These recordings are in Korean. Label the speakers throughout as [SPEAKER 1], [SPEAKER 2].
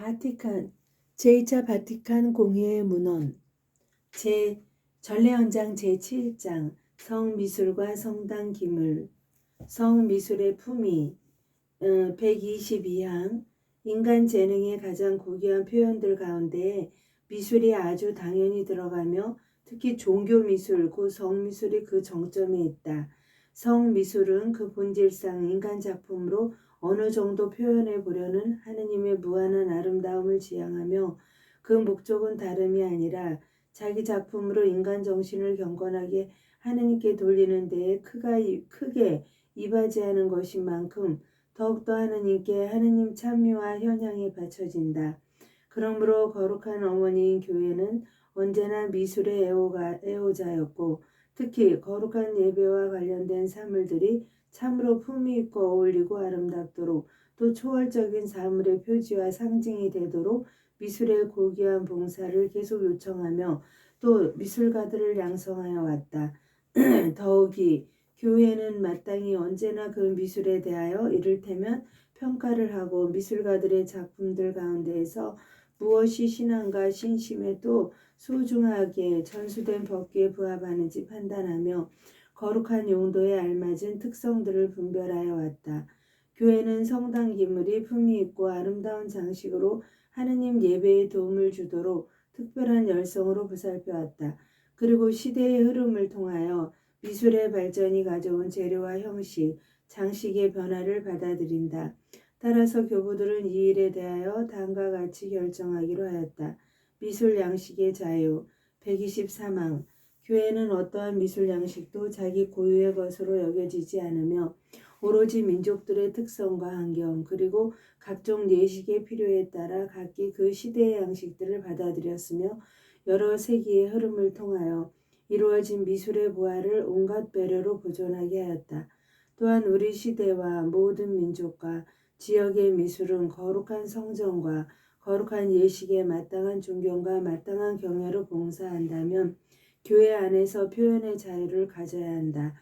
[SPEAKER 1] 제2차 바티칸 공회의 문헌 전례헌장 제7장 성미술과 성당 기물 성미술의 품위 122항 인간 재능의 가장 고귀한 표현들 가운데 미술이 아주 당연히 들어가며 특히 종교미술, 곧 성미술이 그 정점에 있다. 성미술은 그 본질상 인간 작품으로 어느 정도 표현해 보려는 하느님의 무한한 아름다움을 지향하며 그 목적은 다름이 아니라 자기 작품으로 인간 정신을 경건하게 하느님께 돌리는 데에 크게 이바지하는 것인 만큼 더욱더 하느님께 하느님 찬미와 현향이 바쳐진다. 그러므로 거룩한 어머니인 교회는 언제나 미술의 애호자였고 특히 거룩한 예배와 관련된 사물들이 참으로 품위 있고 어울리고 아름답도록 또 초월적인 사물의 표지와 상징이 되도록 미술의 고귀한 봉사를 계속 요청하며 또 미술가들을 양성하여 왔다. 더욱이 교회는 마땅히 언제나 그 미술에 대하여 이를테면 평가를 하고 미술가들의 작품들 가운데에서 무엇이 신앙과 신심에 또 소중하게 전수된 법규에 부합하는지 판단하며 거룩한 용도에 알맞은 특성들을 분별하여 왔다. 교회는 성당 기물이 품위 있고 아름다운 장식으로 하느님 예배에 도움을 주도록 특별한 열성으로 보살펴왔다. 그리고 시대의 흐름을 통하여 미술의 발전이 가져온 재료와 형식, 장식의 변화를 받아들인다. 따라서 교부들은 이 일에 대하여 다음과 같이 결정하기로 하였다. 미술 양식의 자유 123항 교회는 어떠한 미술 양식도 자기 고유의 것으로 여겨지지 않으며 오로지 민족들의 특성과 환경 그리고 각종 예식의 필요에 따라 각기 그 시대의 양식들을 받아들였으며 여러 세기의 흐름을 통하여 이루어진 미술의 부활을 온갖 배려로 보존하게 하였다. 또한 우리 시대와 모든 민족과 지역의 미술은 거룩한 성전과 거룩한 예식에 마땅한 존경과 마땅한 경외로 봉사한다면 교회 안에서 표현의 자유를 가져야 한다.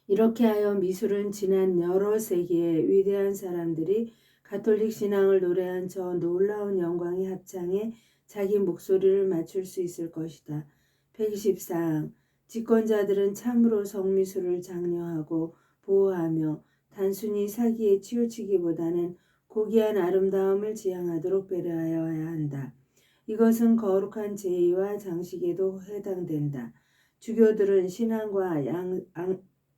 [SPEAKER 1] 이렇게 하여 미술은 지난 여러 세기의 위대한 사람들이 가톨릭 신앙을 노래한 저 놀라운 영광의 합창에 자기 목소리를 맞출 수 있을 것이다. 124항 집권자들은 참으로 성미술을 장려하고 보호하며 단순히 사기에 치우치기보다는 고귀한 아름다움을 지향하도록 배려하여야 한다. 이것은 거룩한 제의와 장식에도 해당된다. 주교들은 신앙과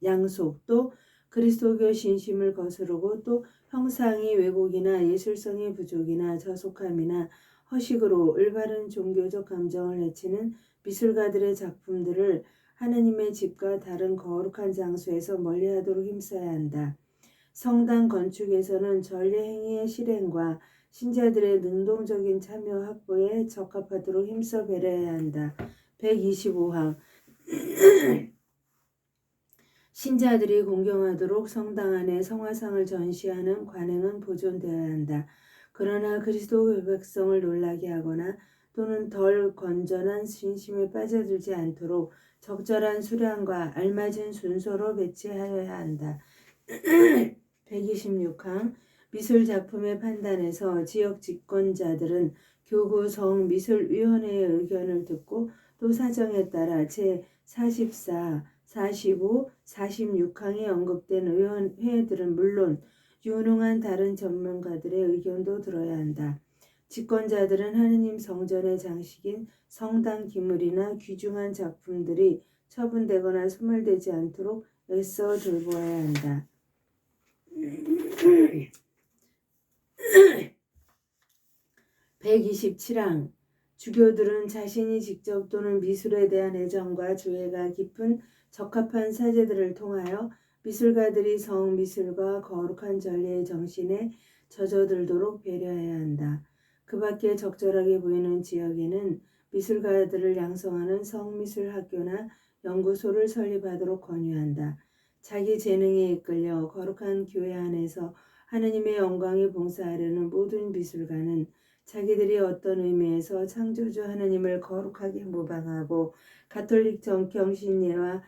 [SPEAKER 1] 양속 또 그리스도교 신심을 거스르고 또 형상이 왜곡이나 예술성의 부족이나 저속함이나 허식으로 올바른 종교적 감정을 해치는 미술가들의 작품들을 하느님의 집과 다른 거룩한 장소에서 멀리하도록 힘써야 한다. 성당 건축에서는 전례 행위의 실행과 신자들의 능동적인 참여 확보에 적합하도록 힘써 배려해야 한다. 125항 신자들이 공경하도록 성당 안에 성화상을 전시하는 관행은 보존되어야 한다. 그러나 그리스도 백성을 놀라게 하거나 또는 덜 건전한 신심에 빠져들지 않도록 적절한 수량과 알맞은 순서로 배치하여야 한다. 126항 미술 작품의 판단에서 지역 집권자들은 교구 성미술위원회의 의견을 듣고 또 사정에 따라 제44, 45, 46항에 언급된 의원회들은 물론 유능한 다른 전문가들의 의견도 들어야 한다. 집권자들은 하느님 성전의 장식인 성당 기물이나 귀중한 작품들이 처분되거나 소멸되지 않도록 애써 돌보아야 한다. 127항 주교들은 자신이 직접 또는 미술에 대한 애정과 조예가 깊은 적합한 사제들을 통하여 미술가들이 성미술과 거룩한 전례의 정신에 젖어들도록 배려해야 한다. 그 밖에 적절하게 보이는 지역에는 미술가들을 양성하는 성미술학교나 연구소를 설립하도록 권유한다. 자기 재능에 이끌려 거룩한 교회 안에서 하느님의 영광에 봉사하려는 모든 미술가는 자기들이 어떤 의미에서 창조주 하느님을 거룩하게 모방하고 가톨릭 정경신예와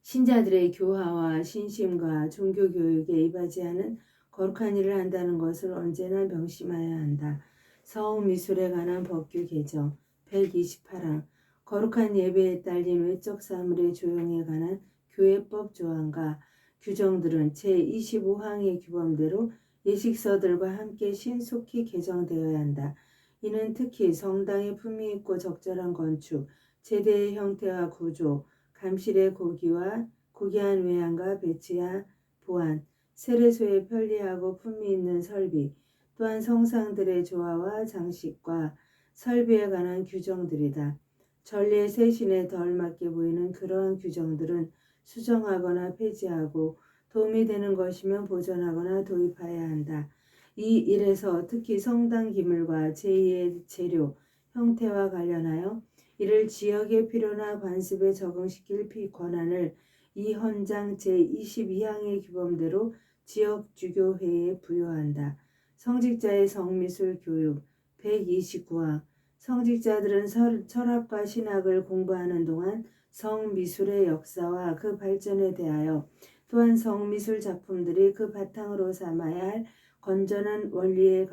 [SPEAKER 1] 신자들의 교화와 신심과 종교교육에 이바지하는 거룩한 일을 한다는 것을 언제나 명심해야 한다. 성미술에 관한 법규 개정 128항 거룩한 예배에 딸린 외적 사물의 조용에 관한 교회법 조항과 규정들은 제25항의 규범대로 예식서들과 함께 신속히 개정되어야 한다. 이는 특히 성당의 품위 있고 적절한 건축, 제대의 형태와 구조, 감실의 고귀한 외양과 배치와 보안, 세례소의 편리하고 품위 있는 설비, 또한 성상들의 조화와 장식과 설비에 관한 규정들이다. 전례 세신에 덜 맞게 보이는 그러한 규정들은 수정하거나 폐지하고 도움이 되는 것이면 보존하거나 도입해야 한다. 이 일에서 특히 성당 기물과 제2의 재료, 형태와 관련하여 이를 지역의 필요나 관습에 적응시킬 권한을 이 헌장 제22항의 규범대로 지역주교회에 부여한다. 성직자의 성미술 교육 129항 성직자들은 철학과 신학을 공부하는 동안 성미술의 역사와 그 발전에 대하여 또한 성미술 작품들이 그 바탕으로 삼아야 할 건전한 원리에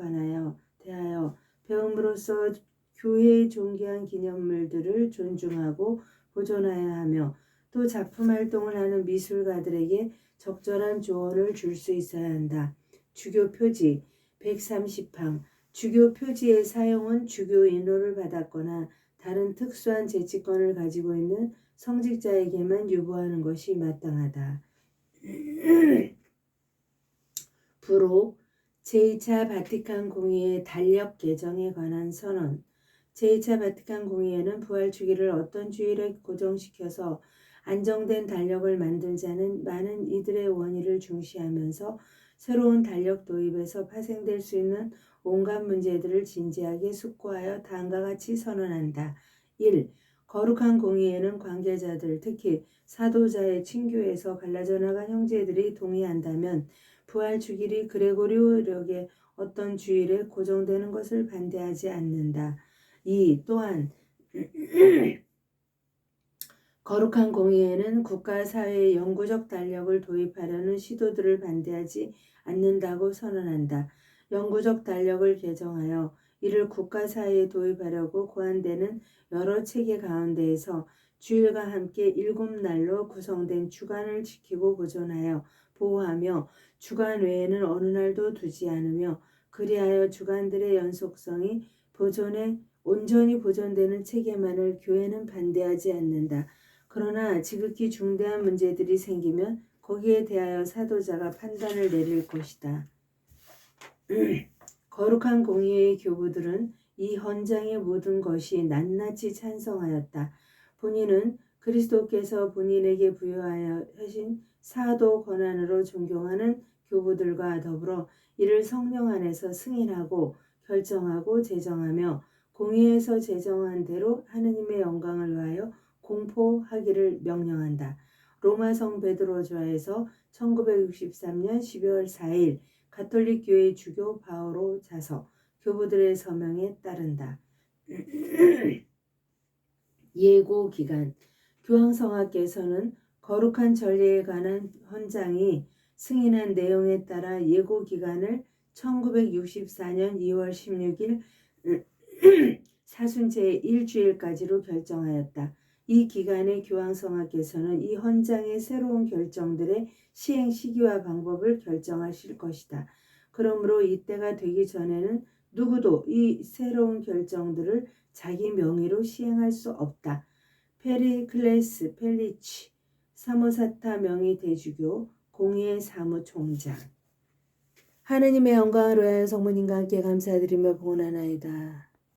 [SPEAKER 1] 대하여 배움으로써 교회의 존귀한 기념물들을 존중하고 보존해야 하며 또 작품 활동을 하는 미술가들에게 적절한 조언을 줄 수 있어야 한다. 주교 표지 130항 주교 표지의 사용은 주교 인호를 받았거나 다른 특수한 재치권을 가지고 있는 성직자에게만 유보하는 것이 마땅하다. 부록 제2차 바티칸 공의회 달력 개정에 관한 선언 제2차 바티칸 공의회는 부활 주기를 어떤 주일에 고정시켜서 안정된 달력을 만들자는 많은 이들의 원의를 중시하면서 새로운 달력 도입에서 파생될 수 있는 온갖 문제들을 진지하게 숙고하여 다음과 같이 선언한다. 1. 거룩한 공의회는 관계자들 특히 사도자의 친교에서 갈라져 나간 형제들이 동의한다면 부활 주일이 그레고리오력의 어떤 주일에 고정되는 것을 반대하지 않는다. 2. 또한 거룩한 공의회는 국가사회에 영구적 달력을 도입하려는 시도들을 반대하지 않는다고 선언한다. 영구적 달력을 개정하여 이를 국가사회에 도입하려고 고안되는 여러 체계 가운데에서 주일과 함께 7날로 구성된 주간을 지키고 보존하여 보호하며 주간 외에는 어느 날도 두지 않으며 그리하여 주간들의 연속성이 온전히 보존되는 체계만을 교회는 반대하지 않는다. 그러나 지극히 중대한 문제들이 생기면 거기에 대하여 사도자가 판단을 내릴 것이다. 거룩한 공의회의 교부들은 이 헌장의 모든 것이 낱낱이 찬성하였다. 본인은 그리스도께서 본인에게 부여하여 하신 사도 권한으로 존경하는 교부들과 더불어 이를 성령 안에서 승인하고 결정하고 제정하며 공의회에서 제정한 대로 하느님의 영광을 위하여 공포하기를 명령한다. 로마 성 베드로좌에서 1963년 12월 4일 가톨릭 교회 주교 바오로 자서 교부들의 서명에 따른다. 예고 기간 교황성하께서는 거룩한 전례에 관한 헌장이 승인한 내용에 따라 예고 기간을 1964년 2월 16일 사순节일주일까지로 결정하였다. 이 기간에 교황성하께서는 이 헌장의 새로운 결정들의 시행 시기와 방법을 결정하실 것이다. 그러므로 이때가 되기 전에는 누구도 이 새로운 결정들을 자기 명의로 시행할 수 없다. 페리클레스 펠리치 사모사타 명의 대주교 공의회 사무총장 하느님의 영광을 위하여 성모님과 함께 감사드리며 봉헌하나이다.